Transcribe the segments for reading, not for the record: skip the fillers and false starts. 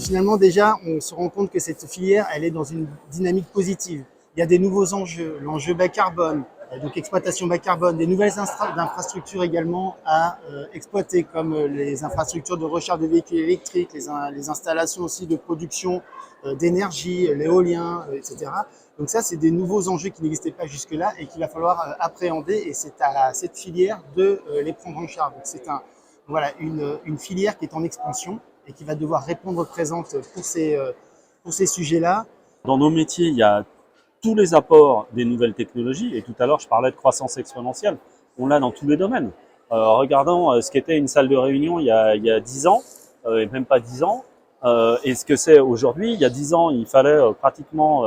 finalement, déjà, on se rend compte que cette filière, elle est dans une dynamique positive. Il y a des nouveaux enjeux, l'enjeu bas carbone, donc exploitation bas carbone, des nouvelles infrastructures également à exploiter, comme les infrastructures de recharge de véhicules électriques, les installations aussi de production d'énergie, l'éolien, etc. Donc ça, c'est des nouveaux enjeux qui n'existaient pas jusque-là et qu'il va falloir appréhender, et c'est à cette filière de les prendre en charge. Donc c'est voilà, une filière qui est en expansion et qui va devoir répondre présente pour ces sujets-là. Dans nos métiers, il y a tous les apports des nouvelles technologies, et tout à l'heure je parlais de croissance exponentielle, on l'a dans tous les domaines. Regardons ce qu'était une salle de réunion il y a 10 ans, et même pas 10 ans, et ce que c'est aujourd'hui. Il y a 10 ans, il fallait pratiquement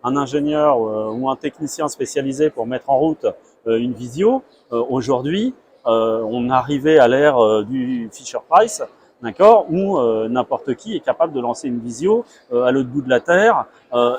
un ingénieur ou un technicien spécialisé pour mettre en route une visio. Aujourd'hui, on arrivait à l'ère du Fisher-Price, d'accord, où n'importe qui est capable de lancer une visio à l'autre bout de la Terre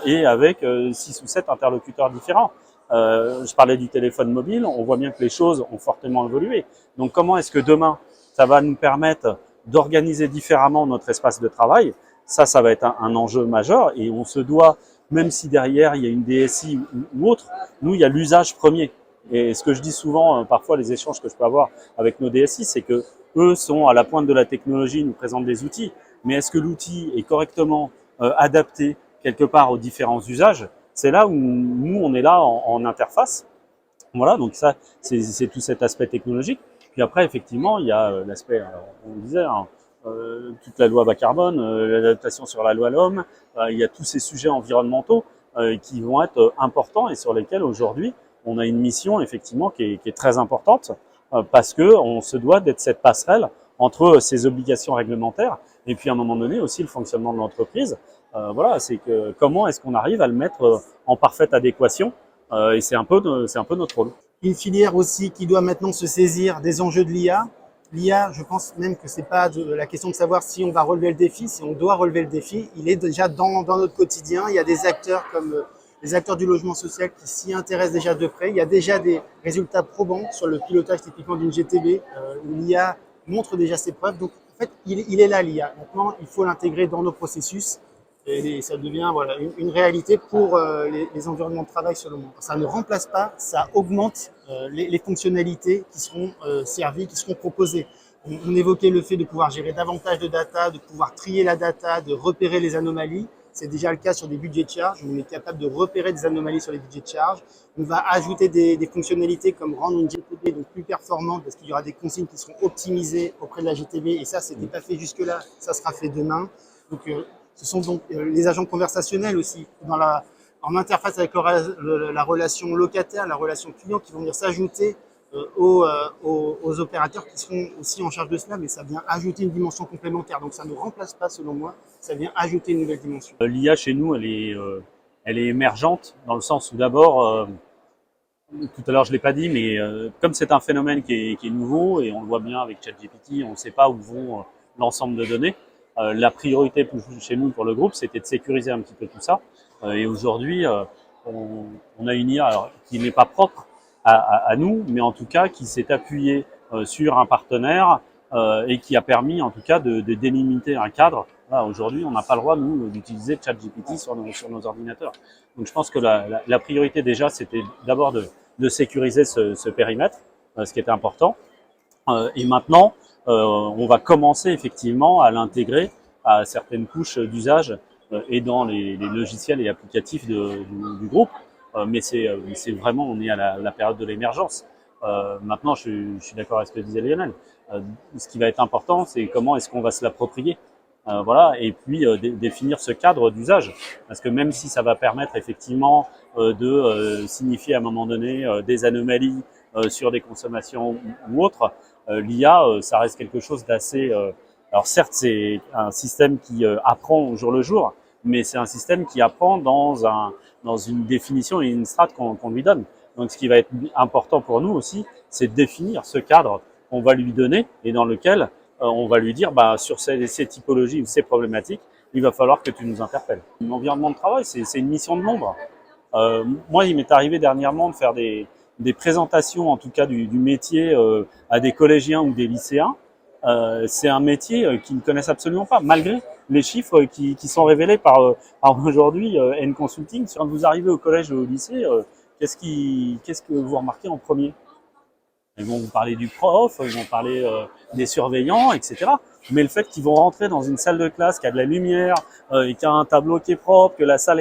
et avec 6 ou 7 interlocuteurs différents. Je parlais du téléphone mobile, on voit bien que les choses ont fortement évolué. Donc comment est-ce que demain, ça va nous permettre d'organiser différemment notre espace de travail? Ça va être un enjeu majeur, et on se doit, même si derrière il y a une DSI ou autre, nous il y a l'usage premier. Et ce que je dis souvent, parfois les échanges que je peux avoir avec nos DSI, c'est que eux sont à la pointe de la technologie, nous présentent des outils, mais est-ce que l'outil est correctement adapté quelque part aux différents usages? C'est là où nous, on est là en interface. Voilà, donc ça, c'est tout cet aspect technologique. Puis après, effectivement, il y a l'aspect, on disait, hein, toute la loi bas carbone, l'adaptation sur la loi l'homme, il y a tous ces sujets environnementaux qui vont être importants et sur lesquels aujourd'hui, on a une mission effectivement qui est très importante parce que on se doit d'être cette passerelle entre ces obligations réglementaires et puis à un moment donné aussi le fonctionnement de l'entreprise. Voilà, c'est que comment est-ce qu'on arrive à le mettre en parfaite adéquation et c'est un peu notre rôle. Une filière aussi qui doit maintenant se saisir des enjeux de l'IA. L'IA, je pense même que c'est pas la question de savoir si on va relever le défi, si on doit relever le défi. Il est déjà dans notre quotidien. Il y a des acteurs comme les acteurs du logement social qui s'y intéressent déjà de près. Il y a déjà des résultats probants sur le pilotage typiquement d'une GTB où l'IA montre déjà ses preuves. Donc en fait, il est là l'IA. Maintenant, il faut l'intégrer dans nos processus. Et ça devient voilà, une réalité pour les environnements de travail selon moi. Ça ne remplace pas, ça augmente les fonctionnalités qui seront servies, qui seront proposées. On évoquait le fait de pouvoir gérer davantage de data, de pouvoir trier la data, de repérer les anomalies. C'est déjà le cas sur des budgets de charge. On est capable de repérer des anomalies sur les budgets de charge. On va ajouter des fonctionnalités comme rendre une GTB donc plus performante parce qu'il y aura des consignes qui seront optimisées auprès de la GTB. Et ça, c'était pas fait jusque-là. Ça sera fait demain. Donc, ce sont donc les agents conversationnels aussi, en interface avec la relation locataire, la relation client, qui vont venir s'ajouter aux opérateurs qui seront aussi en charge de cela, mais ça vient ajouter une dimension complémentaire. Donc ça ne remplace pas, selon moi, ça vient ajouter une nouvelle dimension. L'IA chez nous, elle est émergente dans le sens où d'abord, tout à l'heure je l'ai pas dit, mais comme c'est un phénomène qui est nouveau et on le voit bien avec ChatGPT, on ne sait pas où vont l'ensemble de données. La priorité chez nous pour le groupe, c'était de sécuriser un petit peu tout ça. Et aujourd'hui, on a une IA alors, qui n'est pas propre à nous, mais en tout cas qui s'est appuyée sur un partenaire et qui a permis en tout cas de délimiter un cadre. Aujourd'hui, on n'a pas le droit, nous, d'utiliser ChatGPT sur nos ordinateurs. Donc je pense que la priorité déjà, c'était d'abord de sécuriser ce périmètre, ce qui était important. Et maintenant, on va commencer effectivement à l'intégrer à certaines couches d'usage et dans les logiciels et applicatifs du groupe. Mais c'est vraiment, on est à la période de l'émergence. Maintenant, je suis d'accord avec ce que disait Lionel. Ce qui va être important, c'est comment est-ce qu'on va se l'approprier. Voilà, et puis définir ce cadre d'usage. Parce que même si ça va permettre effectivement de signifier à un moment donné des anomalies sur des consommations ou autres, l'IA, ça reste quelque chose d'assez... alors certes, c'est un système qui apprend au jour le jour, mais c'est un système qui apprend dans une définition et une strate qu'on lui donne. Donc ce qui va être important pour nous aussi, c'est de définir ce cadre qu'on va lui donner et dans lequel on va lui dire, bah, sur ces typologies ou ces problématiques, il va falloir que tu nous interpelles. L'environnement de travail, c'est une mission de nombre. Moi, il m'est arrivé dernièrement de faire des présentations, en tout cas du métier, à des collégiens ou des lycéens. c'est un métier qu'ils ne connaissent absolument pas, malgré les chiffres qui sont révélés par aujourd'hui N Consulting. Quand vous arrivez au collège ou au lycée, qu'est-ce que vous remarquez en premier? Ils vont vous parler du prof, ils vont parler des surveillants, etc. Mais le fait qu'ils vont rentrer dans une salle de classe qui a de la lumière, et qui a un tableau qui est propre, que la salle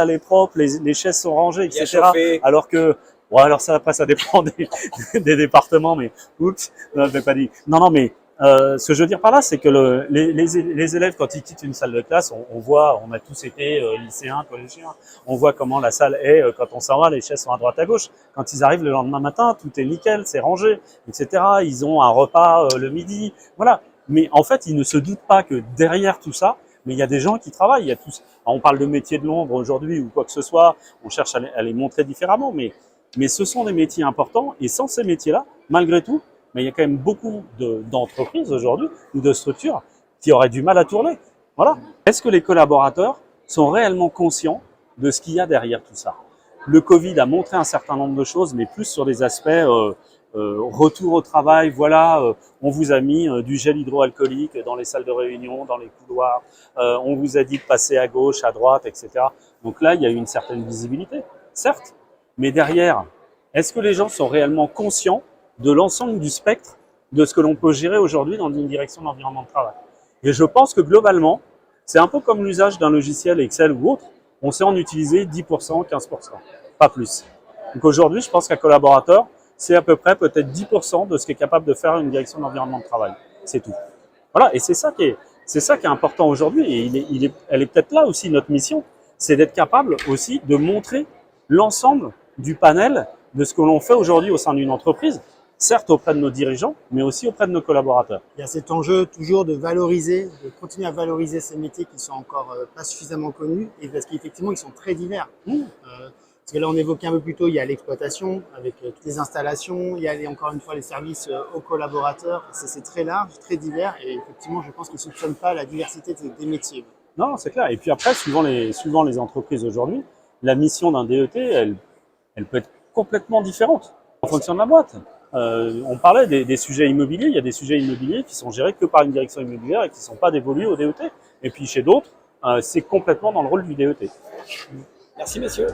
est propre, les chaises sont rangées, etc. Alors que, bon, alors ça, après, ça dépend des départements, mais oups, non, je l'ai pas dit. Non, mais ce que je veux dire par là, c'est que les élèves, quand ils quittent une salle de classe, on voit, on a tous été lycéens, collégiens, on voit comment la salle est quand on s'en va, les chaises sont à droite à gauche. Quand ils arrivent le lendemain matin, tout est nickel, c'est rangé, etc. Ils ont un repas le midi, voilà. Mais en fait, ils ne se doutent pas que derrière tout ça, mais il y a des gens qui travaillent. Il y a tous. Alors, on parle de métiers de l'ombre aujourd'hui ou quoi que ce soit, on cherche à les montrer différemment, mais ce sont des métiers importants et sans ces métiers-là, malgré tout, mais il y a quand même beaucoup d'entreprises aujourd'hui ou de structures qui auraient du mal à tourner. Voilà. Est-ce que les collaborateurs sont réellement conscients de ce qu'il y a derrière tout ça? Le Covid a montré un certain nombre de choses, mais plus sur des aspects retour au travail. Voilà, on vous a mis du gel hydroalcoolique dans les salles de réunion, dans les couloirs. On vous a dit de passer à gauche, à droite, etc. Donc là, il y a eu une certaine visibilité, certes, mais derrière, est-ce que les gens sont réellement conscients de l'ensemble du spectre de ce que l'on peut gérer aujourd'hui dans une direction d'environnement de travail? Et je pense que globalement, c'est un peu comme l'usage d'un logiciel Excel ou autre, on sait en utiliser 10%, 15%, pas plus. Donc aujourd'hui, je pense qu'un collaborateur, c'est à peu près peut-être 10% de ce qu'est capable de faire une direction d'environnement de travail. C'est tout. Voilà, et c'est ça qui est important aujourd'hui. Et elle est peut-être là aussi notre mission, c'est d'être capable aussi de montrer l'ensemble du panel de ce que l'on fait aujourd'hui au sein d'une entreprise, certes auprès de nos dirigeants, mais aussi auprès de nos collaborateurs. Il y a cet enjeu toujours de valoriser, de continuer à valoriser ces métiers qui sont encore pas suffisamment connus, et parce qu'effectivement, ils sont très divers. Parce que là, on évoquait un peu plus tôt, il y a l'exploitation avec toutes les installations, il y a encore une fois les services aux collaborateurs. C'est très large, très divers, et effectivement, je pense qu'ils ne soupçonnent pas la diversité des métiers. Non, c'est clair. Et puis après, suivant les entreprises aujourd'hui, la mission d'un DET, elle peut être complètement différente en fonction de la boîte. On parlait des sujets immobiliers. Il y a des sujets immobiliers qui sont gérés que par une direction immobilière et qui ne sont pas dévolus au DET. Et puis chez d'autres, c'est complètement dans le rôle du DET. Merci messieurs.